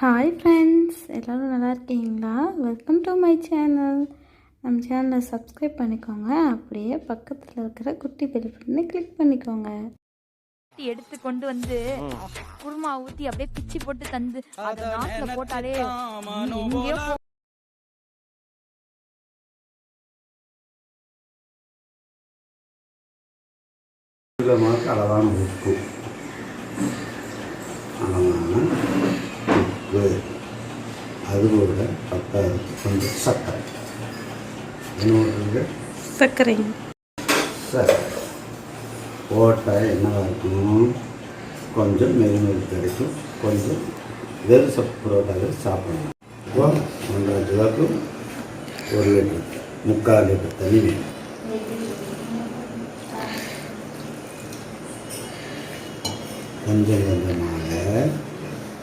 Hi friends, எல்லோரும் நல்லா இருக்கீங்களா? Welcome to my channel. நம்ம சேனலை சப்ஸ்கிரைப் பண்ணிக்கோங்க. அப்படியே பக்கத்தில் இருக்கிற குட்டி பெல் பட்டனை கிளிக் பண்ணிக்கோங்க. எடுத்து கொண்டு வந்து குருமா ஊற்றி அப்படியே பிச்சு போட்டு தந்து அதை நாட்டில் போட்டாலே எங்கேயோ அளவான உப்பு அதுபோல் பத்தாயிரத்து கொஞ்சம் சர்க்கரை என்ன சர்க்கரை போட்டால் என்னவாக இருக்கணும், கொஞ்சம் மெது கிடைக்கும். கொஞ்சம் வெறும் பரோட்டாவே சாப்பிடணும். இப்போ 1.5 ரூபாய்க்கு 1 லிட்டர் 3/4 லிட்டர் தண்ணி வேணும். கொஞ்சம் கொஞ்சமாக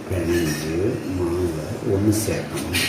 பிணைஞ்சு மாவை ஒன்று சேர்க்கணும்.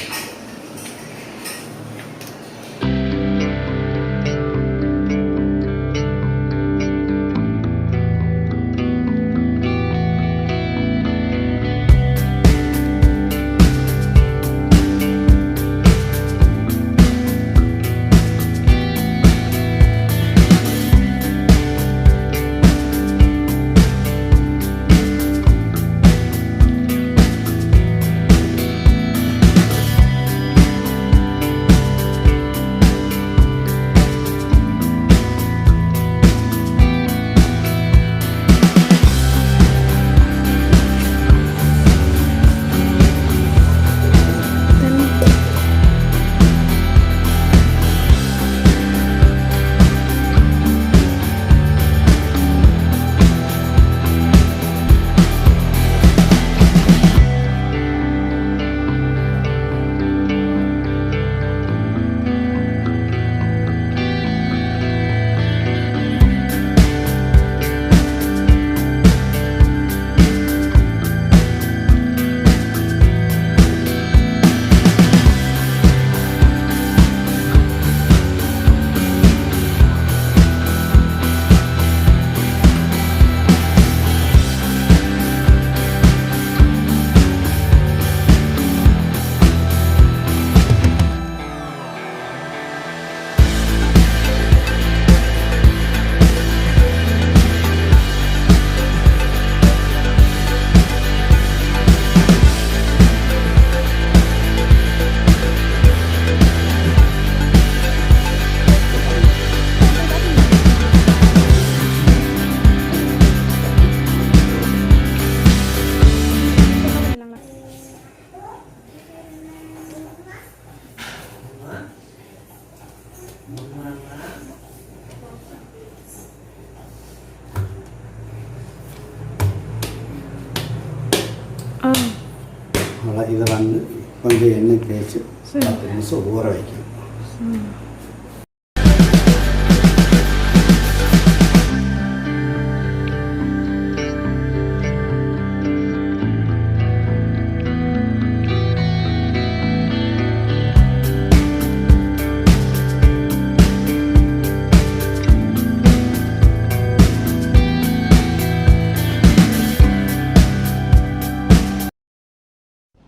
இதை வந்து கொஞ்சம் எண்ணெய் தேய்ச்சி 10 நிமிஷம் ஊற வைக்கணும்.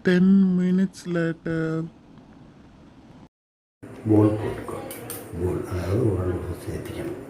Ten minutes later. போல் போட்டுக்கோ. போல் அதாவது உரண்டு சேர்த்திக்கணும்.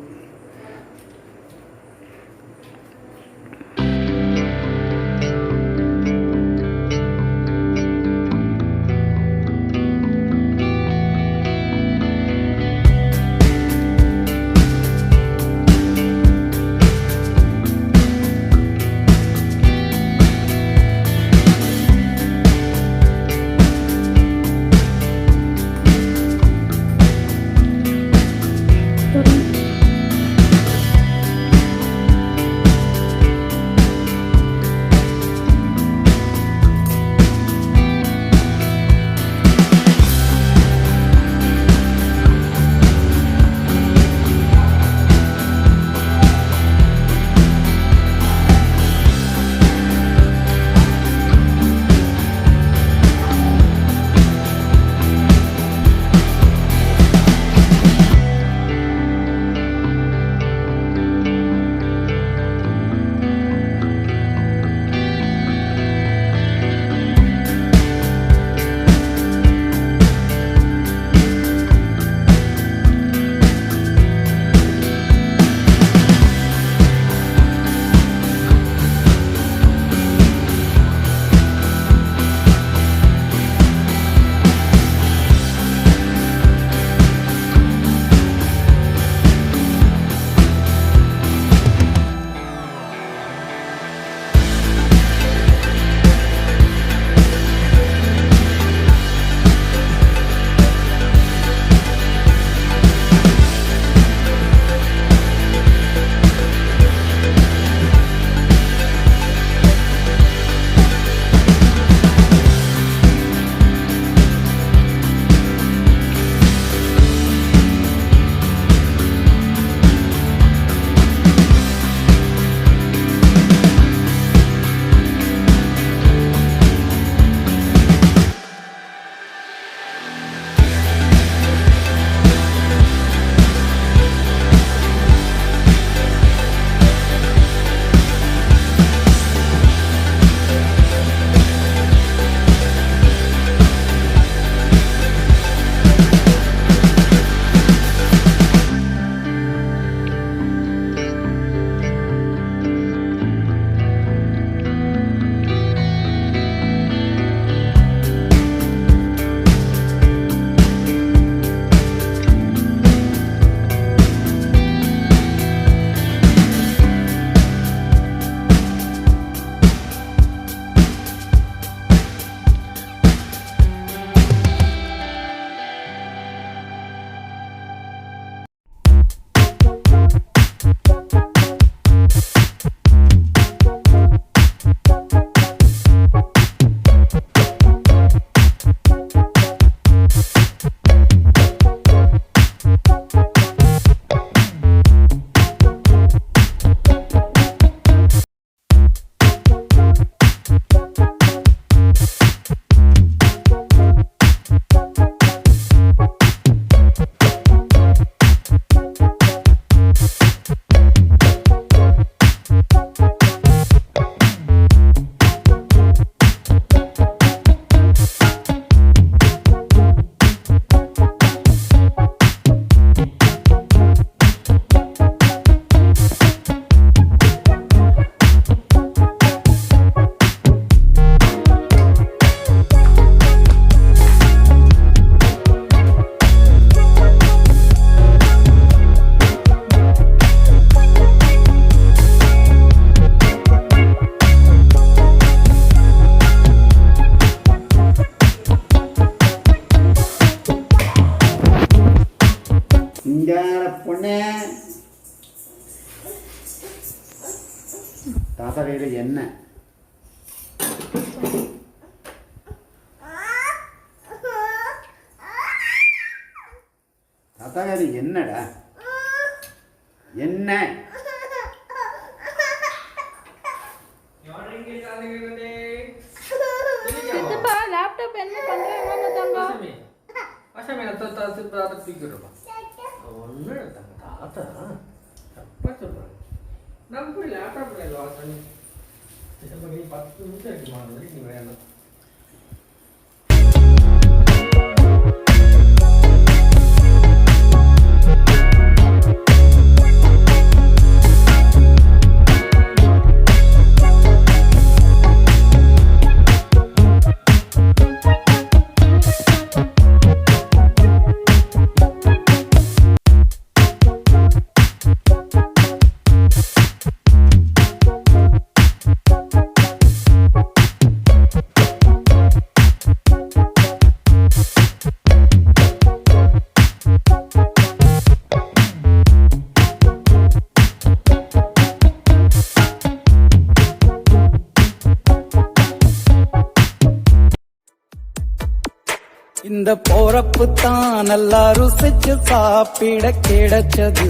பொண்ணு தாத்தா கையில் எண்ணெய். தாத்தா கையில் என்னடா எண்ணெய். லேப்டாப் என்ன பண்றாங்க தங்கம்? இந்த போறப்பு தான் நல்லா ருசிச்சு சாப்பிட கிடைச்சது.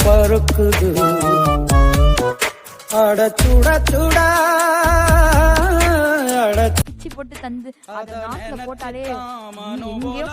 பருக்குது அட சுட சுட பிச்சி போட்டு தந்து அதை நாக்குல போட்டாலே எங்கேயோ